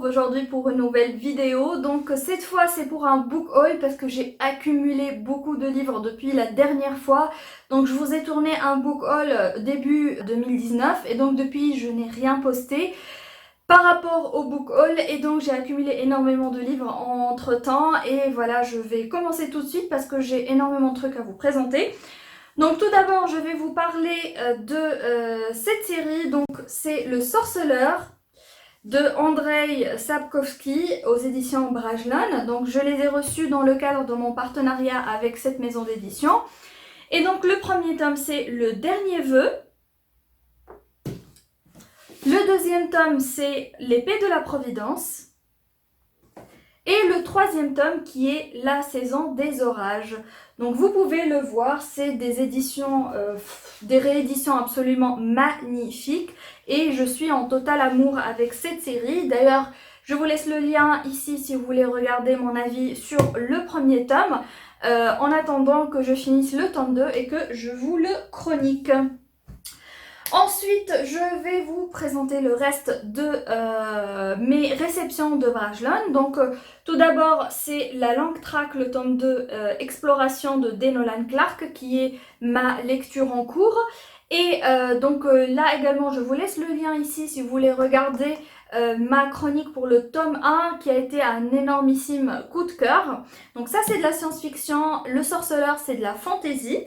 Aujourd'hui pour une nouvelle vidéo. Donc cette fois c'est pour un book haul parce que j'ai accumulé beaucoup de livres depuis la dernière fois. Donc je vous ai tourné un book haul début 2019 et donc depuis je n'ai rien posté par rapport au book haul et donc j'ai accumulé énormément de livres entre temps et voilà, je vais commencer tout de suite parce que j'ai énormément de trucs à vous présenter. Donc tout d'abord je vais vous parler de cette série. Donc c'est Le Sorceleur de Andrzej Sapkowski aux éditions Brajlon. Donc je les ai reçus dans le cadre de mon partenariat avec cette maison d'édition. Et donc le premier tome c'est Le Dernier Vœu. Le deuxième tome c'est L'Épée de la Providence. Et le troisième tome qui est La Saison des Orages. Donc vous pouvez le voir, c'est des éditions, des rééditions absolument magnifiques. Et je suis en total amour avec cette série. D'ailleurs, je vous laisse le lien ici si vous voulez regarder mon avis sur le premier tome. En attendant que je finisse le tome 2 et que je vous le chronique. Ensuite, je vais vous présenter le reste de mes réceptions de Brajlon. Donc, tout d'abord, c'est La Langue Traque, le tome 2, Exploration de D. Nolan Clarke, qui est ma lecture en cours. Et donc là également, je vous laisse le lien ici si vous voulez regarder ma chronique pour le tome 1 qui a été un énormissime coup de cœur. Donc ça, c'est de la science-fiction. Le Sorceleur, c'est de la fantasy.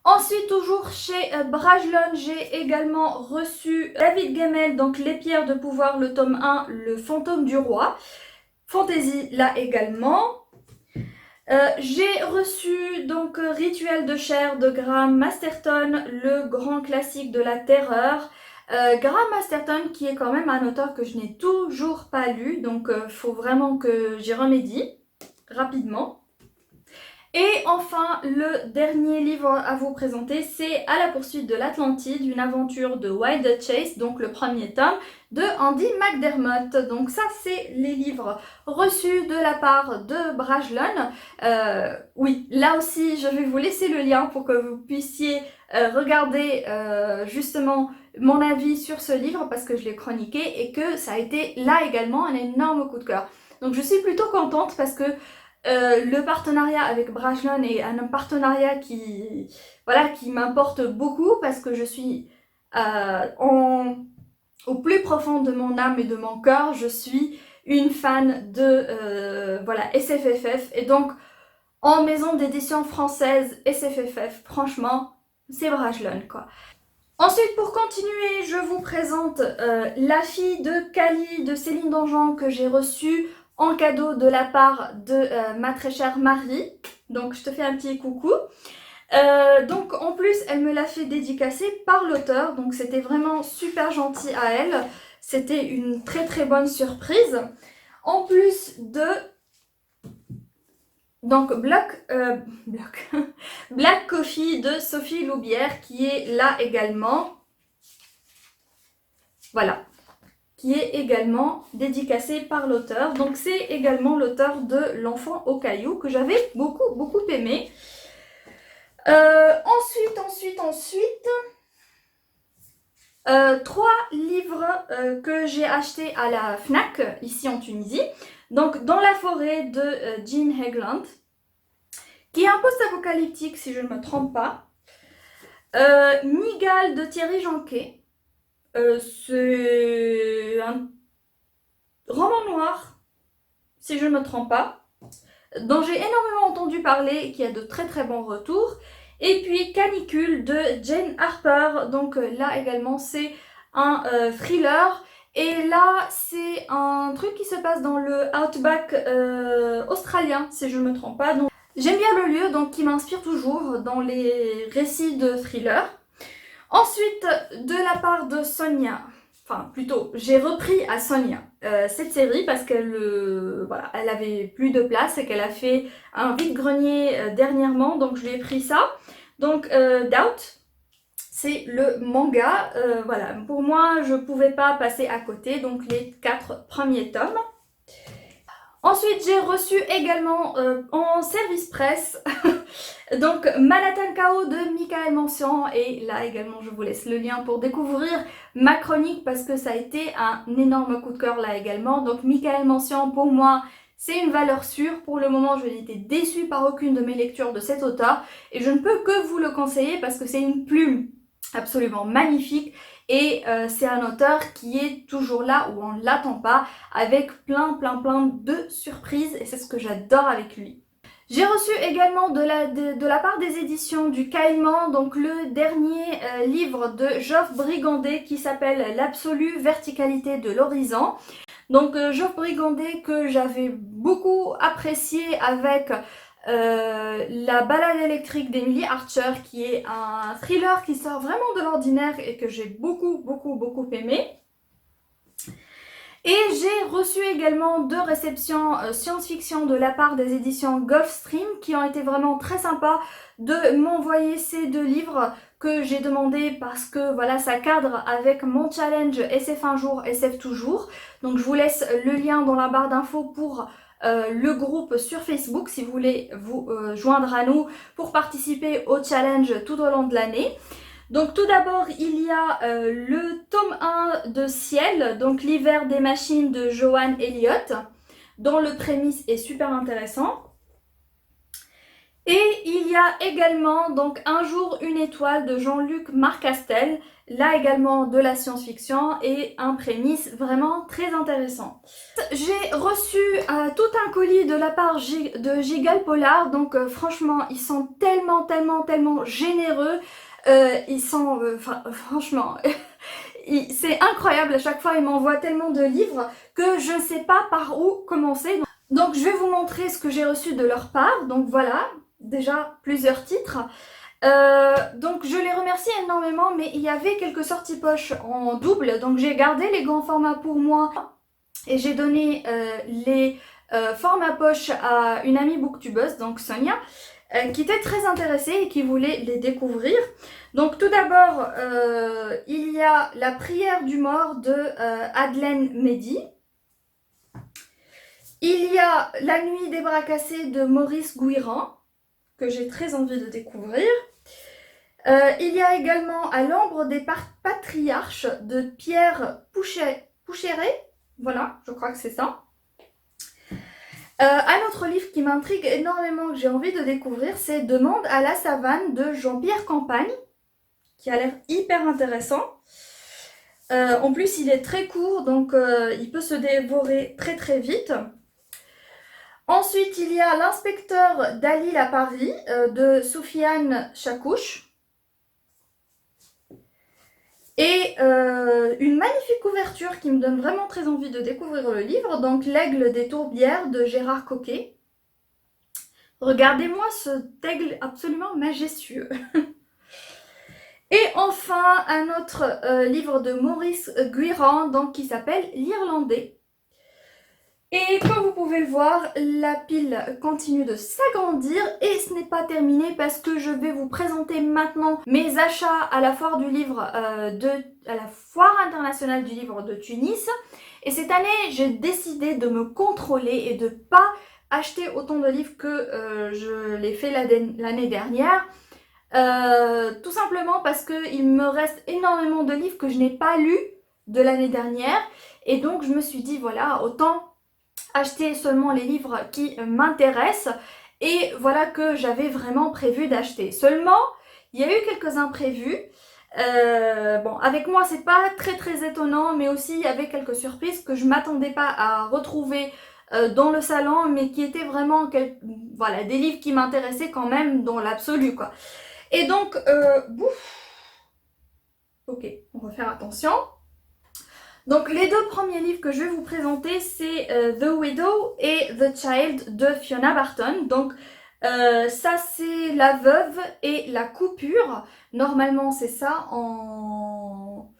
Ensuite, toujours chez Brajlon, j'ai également reçu David Gemmell, donc Les Pierres de Pouvoir, le tome 1, Le Fantôme du Roi. Fantasy, là également. J'ai reçu donc Rituel de chair de Graham Masterton, le grand classique de la terreur. Graham Masterton qui est quand même un auteur que je n'ai toujours pas lu, donc faut vraiment que j'y remédie rapidement. Et enfin, le dernier livre à vous présenter, c'est À la poursuite de l'Atlantide, une aventure de Wild Chase, donc le premier tome de Andy McDermott. Donc ça, c'est les livres reçus de la part de Brajlon. Oui, là aussi, je vais vous laisser le lien pour que vous puissiez regarder justement mon avis sur ce livre parce que je l'ai chroniqué et que ça a été là également un énorme coup de cœur. Donc je suis plutôt contente parce que le partenariat avec Brajlon est un partenariat qui m'importe beaucoup parce que je suis au plus profond de mon âme et de mon cœur, je suis une fan de SFFF et donc en maison d'édition française SFFF, franchement, c'est Brajlon quoi. Ensuite, pour continuer, je vous présente La fille de Kali de Céline Dangean que j'ai reçue en cadeau de la part de ma très chère Marie. Donc je te fais un petit coucou. Donc en plus elle me l'a fait dédicacer par l'auteur, donc c'était vraiment super gentil à elle. C'était une très très bonne surprise. En plus de donc Black Coffee de Sophie Loubière qui est là également. Voilà. Qui est également dédicacé par l'auteur. Donc c'est également l'auteur de L'Enfant au caillou que j'avais beaucoup aimé. Ensuite, 3 livres que j'ai achetés à la Fnac, ici en Tunisie. Donc Dans la forêt de Jean Haegland, qui est un post-apocalyptique si je ne me trompe pas. Mygale de Thierry Janquet. C'est un roman noir, si je ne me trompe pas, dont j'ai énormément entendu parler et qui a de très très bons retours. Et puis Canicule de Jane Harper, donc là également c'est un thriller. Et là c'est un truc qui se passe dans le outback australien, si je ne me trompe pas. Donc j'aime bien le lieu, donc qui m'inspire toujours dans les récits de thriller. Ensuite, de la part de Sonia, enfin plutôt, j'ai repris à Sonia cette série parce qu'elle elle avait plus de place et qu'elle a fait un vide-grenier dernièrement, donc je lui ai pris ça. Donc Doubt, c'est le manga, voilà, pour moi je pouvais pas passer à côté, donc les 4 premiers tomes. Ensuite, j'ai reçu également en service presse donc Manhattan Kao de Michael Mansion, et là également je vous laisse le lien pour découvrir ma chronique parce que ça a été un énorme coup de cœur là également. Donc Michael Mansion, pour moi, c'est une valeur sûre. Pour le moment, je n'ai été déçue par aucune de mes lectures de cet auteur et je ne peux que vous le conseiller parce que c'est une plume absolument magnifique et c'est un auteur qui est toujours là où on ne l'attend pas, avec plein de surprises, et c'est ce que j'adore avec lui. J'ai reçu également de la part des éditions du Caïman, donc le dernier livre de Geoff Brigandet qui s'appelle L'absolue verticalité de l'horizon. Donc Geoff Brigandet que j'avais beaucoup apprécié avec La balade électrique d'Emily Archer, qui est un thriller qui sort vraiment de l'ordinaire et que j'ai beaucoup aimé. Et j'ai reçu également 2 réceptions science-fiction de la part des éditions Gulfstream qui ont été vraiment très sympas de m'envoyer ces 2 livres que j'ai demandé parce que voilà, ça cadre avec mon challenge SF un jour, SF toujours. Donc je vous laisse le lien dans la barre d'infos pour le groupe sur Facebook si vous voulez vous joindre à nous pour participer au challenge tout au long de l'année. Donc tout d'abord, il y a le tome 1 de Ciel, donc l'hiver des machines de Joanne Elliott, dont le prémisse est super intéressant. Et il y a également donc Un jour, une étoile de Jean-Luc Marcastel, là également de la science-fiction et un prémisse vraiment très intéressant. J'ai reçu tout un colis de la part de Gigal Polar, donc franchement ils sont tellement généreux. Ils sont, franchement, c'est incroyable, à chaque fois ils m'envoient tellement de livres que je ne sais pas par où commencer. Donc je vais vous montrer ce que j'ai reçu de leur part. Donc voilà, déjà plusieurs titres. Donc je les remercie énormément, mais il y avait quelques sorties poches en double, donc j'ai gardé les grands formats pour moi et j'ai donné les formats poche à une amie booktubeuse, donc Sonia, qui était très intéressée et qui voulait les découvrir. Donc tout d'abord, il y a La prière du mort de Adelaine Mehdi. Il y a La nuit des bras cassés de Maurice Gouiran, que j'ai très envie de découvrir. Il y a également À l'ombre des patriarches de Pierre Poucheret. Voilà, je crois que c'est ça. Un autre livre qui m'intrigue énormément, que j'ai envie de découvrir, c'est Demande à la savane de Jean-Pierre Campagne, qui a l'air hyper intéressant. En plus, il est très court, donc il peut se dévorer très vite. Ensuite, il y a L'inspecteur Dalil à Paris de Soufiane Chakouche. Et une magnifique couverture qui me donne vraiment très envie de découvrir le livre, donc L'aigle des tourbières de Gérard Coquet. Regardez-moi cet aigle absolument majestueux. Et enfin, un autre livre de Maurice Gouiran, donc, qui s'appelle L'Irlandais. Et comme vous pouvez le voir, la pile continue de s'agrandir et ce n'est pas terminé parce que je vais vous présenter maintenant mes achats à la foire du livre à la foire internationale du livre de Tunis. Et cette année, j'ai décidé de me contrôler et de ne pas acheter autant de livres que je l'ai fait l'année dernière. Tout simplement parce qu'il me reste énormément de livres que je n'ai pas lus de l'année dernière. Et donc je me suis dit voilà, autant acheter seulement les livres qui m'intéressent, et voilà que j'avais vraiment prévu d'acheter. Seulement, il y a eu quelques imprévus. Bon, avec moi c'est pas très étonnant, mais aussi il y avait quelques surprises que je m'attendais pas à retrouver dans le salon, mais qui étaient vraiment voilà, des livres qui m'intéressaient quand même dans l'absolu, quoi. Et donc, ok, on va faire attention. Donc les 2 premiers livres que je vais vous présenter, c'est The Widow et The Child de Fiona Barton. Donc ça c'est La veuve et la coupure. Normalement c'est ça en...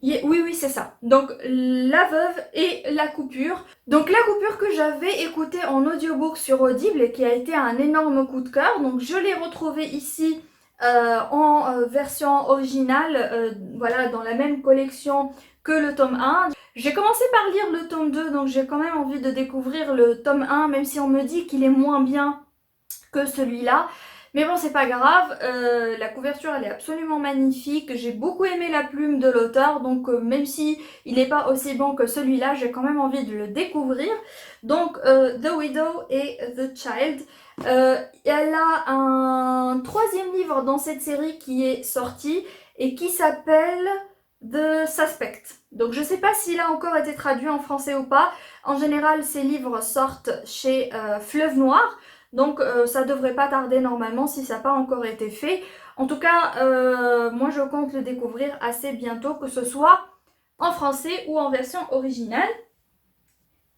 Oui, c'est ça. Donc La veuve et la coupure. Donc la coupure que j'avais écoutée en audiobook sur Audible et qui a été un énorme coup de cœur. Donc je l'ai retrouvée ici en version originale, voilà, dans la même collection que le tome 1. J'ai commencé par lire le tome 2, donc j'ai quand même envie de découvrir le tome 1, même si on me dit qu'il est moins bien que celui-là. Mais bon, c'est pas grave, la couverture elle est absolument magnifique, j'ai beaucoup aimé la plume de l'auteur, donc même si il n'est pas aussi bon que celui-là, j'ai quand même envie de le découvrir. Donc The Widow et The Child. Elle a un troisième livre dans cette série qui est sorti et qui s'appelle The Suspect. Donc je sais pas s'il a encore été traduit en français ou pas. En général, ces livres sortent chez Fleuve Noir. Donc ça devrait pas tarder normalement si ça n'a pas encore été fait. En tout cas, moi je compte le découvrir assez bientôt, que ce soit en français ou en version originale.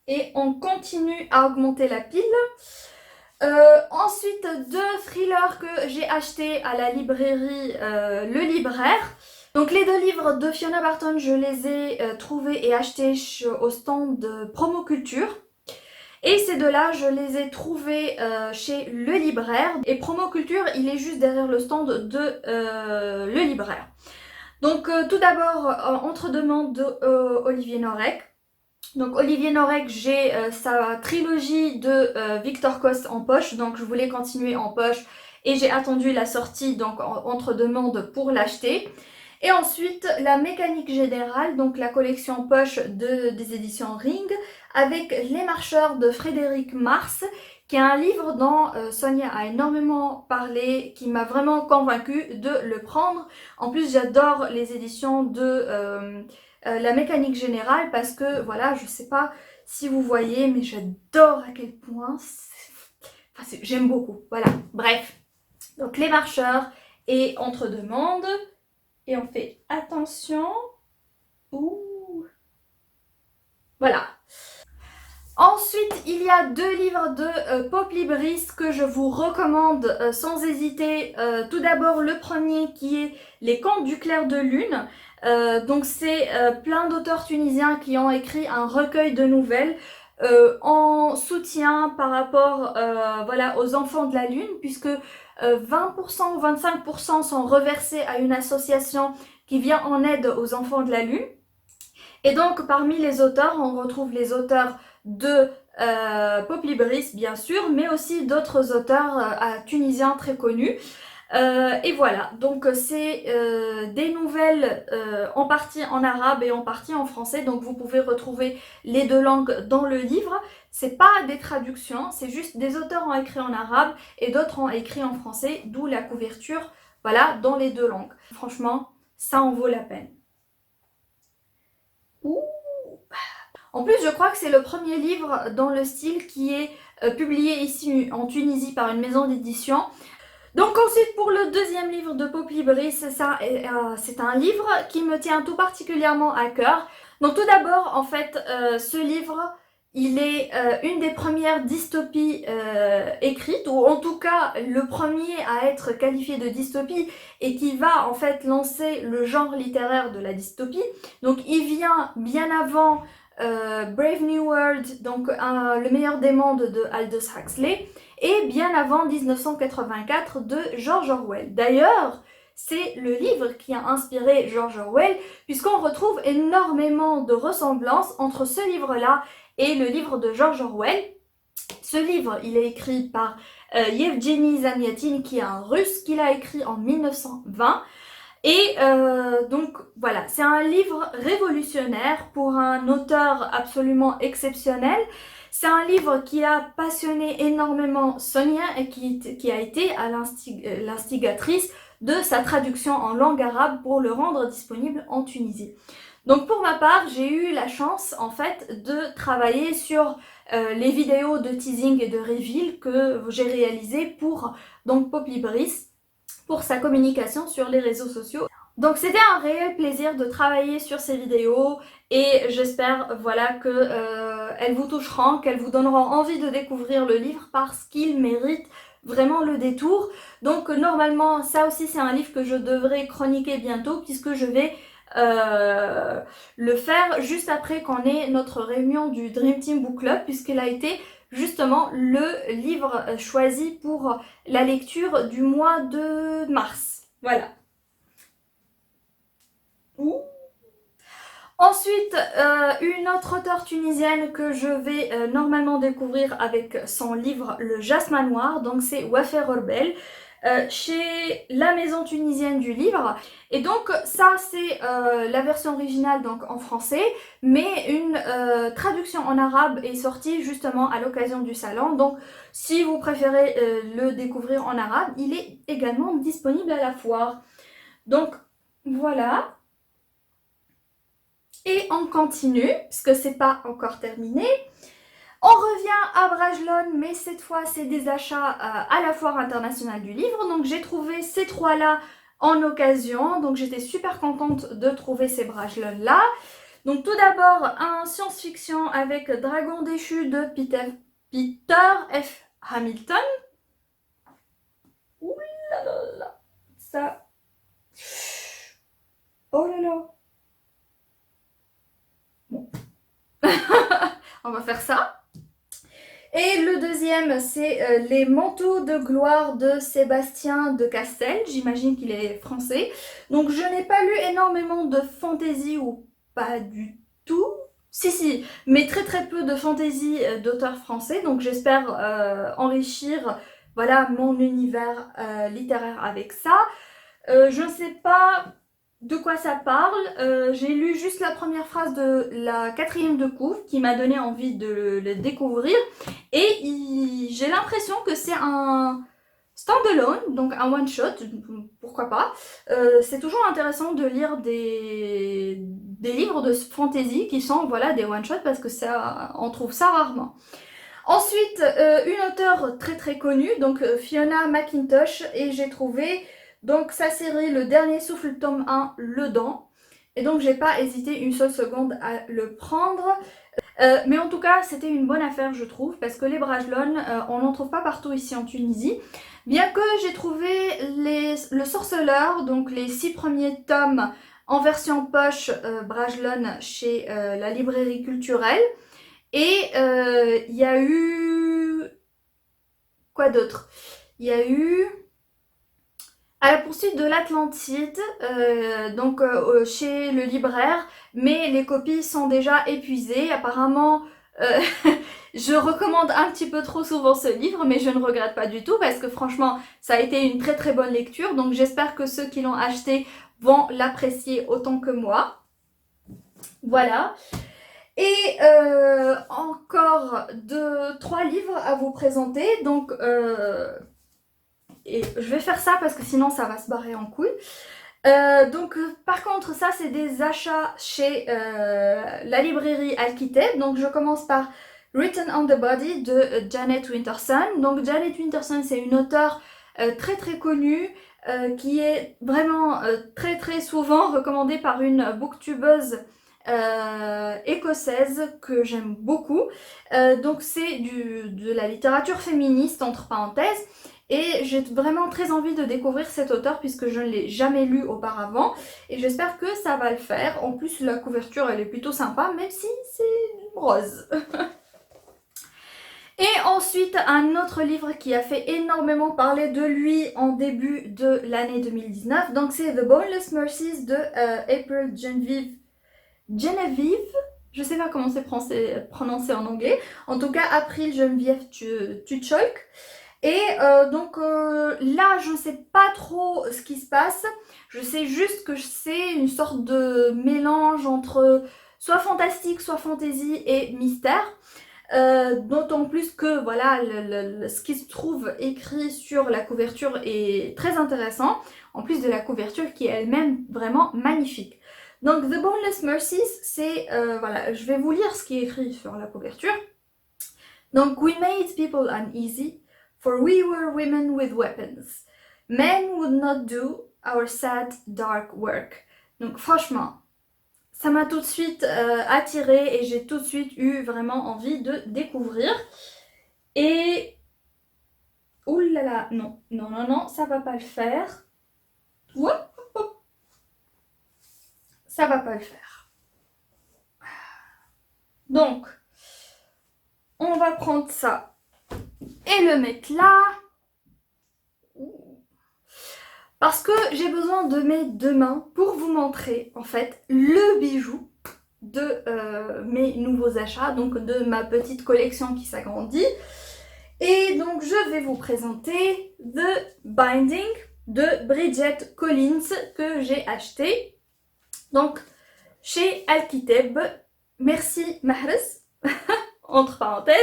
Et on continue à augmenter la pile. Ensuite, deux thrillers que j'ai achetés à la librairie Le Libraire. Donc les deux livres de Fiona Barton, je les ai trouvés et achetés au stand de Promo Culture. Et ces deux-là, je les ai trouvés chez Le Libraire. Et Promo Culture, il est juste derrière le stand de Le Libraire. Donc tout d'abord, Entre deux mondes de Olivier Norek. Donc Olivier Norek, j'ai sa trilogie de Victor Coste en poche, donc je voulais continuer en poche et j'ai attendu la sortie donc Entre deux mondes pour l'acheter. Et ensuite la mécanique générale, donc la collection poche des éditions Ring, avec Les Marcheurs de Frédéric Mars, qui est un livre dont Sonia a énormément parlé, qui m'a vraiment convaincue de le prendre. En plus j'adore les éditions de la mécanique générale parce que voilà, je sais pas si vous voyez, mais j'adore à quel point, j'aime beaucoup, voilà, bref. Donc Les Marcheurs et Entre deux mondes. Et on fait attention. Ouh. Voilà. Ensuite, il y a deux livres de Pop Libris que je vous recommande sans hésiter. Tout d'abord, le premier qui est Les Contes du clair de lune. Donc c'est plein d'auteurs tunisiens qui ont écrit un recueil de nouvelles en soutien par rapport voilà, aux enfants de la lune, puisque 20% ou 25% sont reversés à une association qui vient en aide aux enfants de la lune. Et donc parmi les auteurs, on retrouve les auteurs de Pop Libris bien sûr, mais aussi d'autres auteurs tunisiens très connus. Et voilà, donc c'est des nouvelles en partie en arabe et en partie en français, donc vous pouvez retrouver les deux langues dans le livre. C'est pas des traductions, c'est juste des auteurs ont écrit en arabe et d'autres ont écrit en français, d'où la couverture, voilà, dans les deux langues. Franchement, ça en vaut la peine. Ouh. En plus, je crois que c'est le premier livre dans le style qui est publié ici en Tunisie par une maison d'édition. Donc ensuite, pour le deuxième livre de Pop Libris, c'est un livre qui me tient tout particulièrement à cœur. Donc tout d'abord, en fait, ce livre, il est une des premières dystopies écrites, ou en tout cas le premier à être qualifié de dystopie et qui va en fait lancer le genre littéraire de la dystopie. Donc il vient bien avant Brave New World, donc Le meilleur des mondes de Aldous Huxley, et bien avant 1984 de George Orwell. D'ailleurs, c'est le livre qui a inspiré George Orwell, puisqu'on retrouve énormément de ressemblances entre ce livre-là et le livre de George Orwell. Ce livre, il est écrit par Yevgeny Zamyatin, qui est un russe, qu'il a écrit en 1920. Et donc voilà, c'est un livre révolutionnaire pour un auteur absolument exceptionnel. C'est un livre qui a passionné énormément Sonia et qui a été à l'instigatrice de sa traduction en langue arabe pour le rendre disponible en Tunisie. Donc pour ma part, j'ai eu la chance en fait de travailler sur les vidéos de teasing et de reveal que j'ai réalisées pour donc Pop Libris, pour sa communication sur les réseaux sociaux. Donc c'était un réel plaisir de travailler sur ces vidéos et j'espère voilà que elles vous toucheront, qu'elles vous donneront envie de découvrir le livre parce qu'il mérite vraiment le détour. Donc normalement ça aussi c'est un livre que je devrais chroniquer bientôt puisque je vais le faire juste après qu'on ait notre réunion du Dream Team Book Club, puisqu'il a été justement le livre choisi pour la lecture du mois de mars. Voilà. Ouh. Ensuite, une autre auteure tunisienne que je vais normalement découvrir avec son livre Le Jasmin Noir, donc c'est Wafa Orbel, chez la maison tunisienne du livre. Et donc ça c'est la version originale donc en français, mais une traduction en arabe est sortie justement à l'occasion du salon. Donc si vous préférez le découvrir en arabe, il est également disponible à la foire. Donc voilà. Et on continue, parce que c'est pas encore terminé. On revient à Brajlon, mais cette fois c'est des achats à la foire internationale du livre. Donc j'ai trouvé ces trois-là en occasion. Donc j'étais super contente de trouver ces Brajlon-là. Donc tout d'abord un science-fiction avec Dragon déchu de Peter F. Hamilton. Ouh là là là, ça... Oh là là. Bon. On va faire ça. Et le deuxième, c'est Les manteaux de gloire de Sébastien de Castel. J'imagine qu'il est français. Donc je n'ai pas lu énormément de fantasy ou pas du tout. Si, mais très très peu de fantasy d'auteurs français. Donc j'espère enrichir voilà, mon univers littéraire avec ça. Je ne sais pas de quoi ça parle. J'ai lu juste la première phrase de la quatrième de couve qui m'a donné envie de le découvrir. Et j'ai l'impression que c'est un standalone, donc un one-shot, pourquoi pas. C'est toujours intéressant de lire des livres de fantasy qui sont voilà, des one-shots parce que ça, on trouve ça rarement. Ensuite, une auteure très très connue, donc Fiona McIntosh, et j'ai trouvé donc sa série Le Dernier Souffle, tome 1, Le Dent. Et donc j'ai pas hésité une seule seconde à le prendre. Mais en tout cas, c'était une bonne affaire, je trouve, parce que les Brajlon, on n'en trouve pas partout ici en Tunisie. Bien que j'ai trouvé le Sorceleur, donc les 6 premiers tomes en version poche Brajlon chez la librairie culturelle. Et il y a eu... Quoi d'autre? Il y a eu... À la poursuite de l'Atlantide, donc chez le libraire, mais les copies sont déjà épuisées. Apparemment, je recommande un petit peu trop souvent ce livre, mais je ne regrette pas du tout parce que franchement, ça a été une très très bonne lecture. Donc j'espère que ceux qui l'ont acheté vont l'apprécier autant que moi. Voilà. Et encore 3 livres à vous présenter. Donc... et je vais faire ça parce que sinon ça va se barrer en couille. Par contre ça c'est des achats chez la librairie Al-Kitab. Donc je commence par Written on the Body de Janet Winterson. Donc Janet Winterson c'est une auteure très très connue qui est vraiment très très souvent recommandée par une booktubeuse écossaise que j'aime beaucoup. Donc c'est de la littérature féministe entre parenthèses. Et j'ai vraiment très envie de découvrir cet auteur puisque je ne l'ai jamais lu auparavant. Et j'espère que ça va le faire. En plus, la couverture, elle est plutôt sympa, même si c'est rose. Et ensuite, un autre livre qui a fait énormément parler de lui en début de l'année 2019. Donc c'est The Boneless Mercies de April Genevieve. Je sais pas comment c'est prononcé en anglais. En tout cas, April Genevieve Tucholk. Et là, je ne sais pas trop ce qui se passe. Je sais juste que c'est une sorte de mélange entre soit fantastique, soit fantasy et mystère. D'autant plus que voilà, ce qui se trouve écrit sur la couverture est très intéressant. En plus de la couverture qui est elle-même vraiment magnifique. Donc The Boneless Mercies, c'est... voilà, je vais vous lire ce qui est écrit sur la couverture. Donc We made people uneasy. For we were women with weapons. Men would not do our sad, dark work. Donc franchement, ça m'a tout de suite attirée et j'ai tout de suite eu vraiment envie de découvrir. Et... Ouh là là, non, ça va pas le faire. Ça va pas le faire. Donc, on va prendre ça et le mettre là. Parce que j'ai besoin de mes 2 mains pour vous montrer en fait le bijou de mes nouveaux achats, donc de ma petite collection qui s'agrandit. Et donc je vais vous présenter The Binding de Bridget Collins que j'ai acheté. Donc chez Al-Kitab. Merci Mahres, entre parenthèses.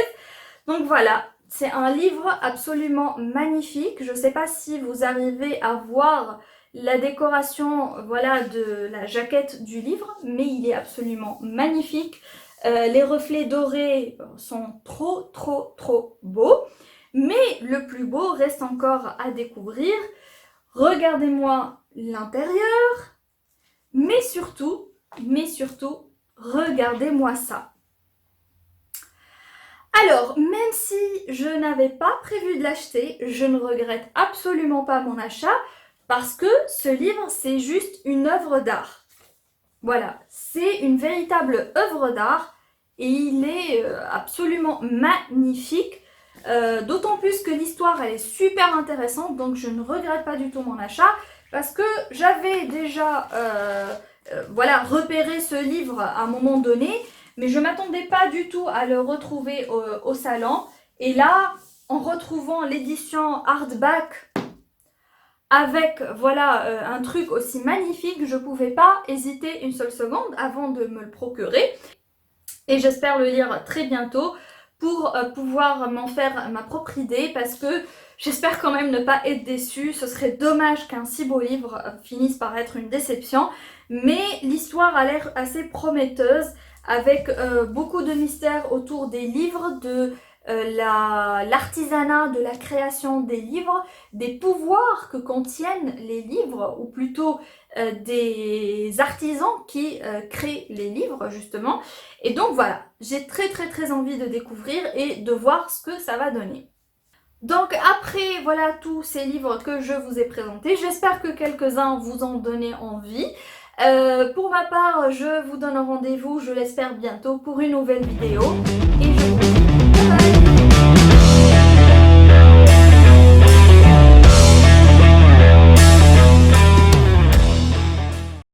Donc voilà, c'est un livre absolument magnifique. Je ne sais pas si vous arrivez à voir la décoration, voilà, de la jaquette du livre, mais il est absolument magnifique. Les reflets dorés sont trop beaux. Mais le plus beau reste encore à découvrir. Regardez-moi l'intérieur, mais surtout, regardez-moi ça. Alors, même si je n'avais pas prévu de l'acheter, je ne regrette absolument pas mon achat parce que ce livre, c'est juste une œuvre d'art. Voilà, c'est une véritable œuvre d'art et il est absolument magnifique. D'autant plus que l'histoire elle est super intéressante, donc je ne regrette pas du tout mon achat parce que j'avais déjà voilà, repéré ce livre à un moment donné, mais je ne m'attendais pas du tout à le retrouver au salon. Et là, en retrouvant l'édition hardback avec voilà, un truc aussi magnifique, je ne pouvais pas hésiter une seule seconde avant de me le procurer. Et j'espère le lire très bientôt pour pouvoir m'en faire ma propre idée parce que j'espère quand même ne pas être déçue. Ce serait dommage qu'un si beau livre finisse par être une déception. Mais l'histoire a l'air assez prometteuse avec beaucoup de mystères autour des livres, de l'artisanat, de la création des livres, des pouvoirs que contiennent les livres, ou plutôt des artisans qui créent les livres justement. Et donc voilà, j'ai très envie de découvrir et de voir ce que ça va donner. Donc après voilà tous ces livres que je vous ai présentés, j'espère que quelques-uns vous ont donné envie. Pour ma part, je vous donne rendez-vous, je l'espère bientôt, pour une nouvelle vidéo. Et je vous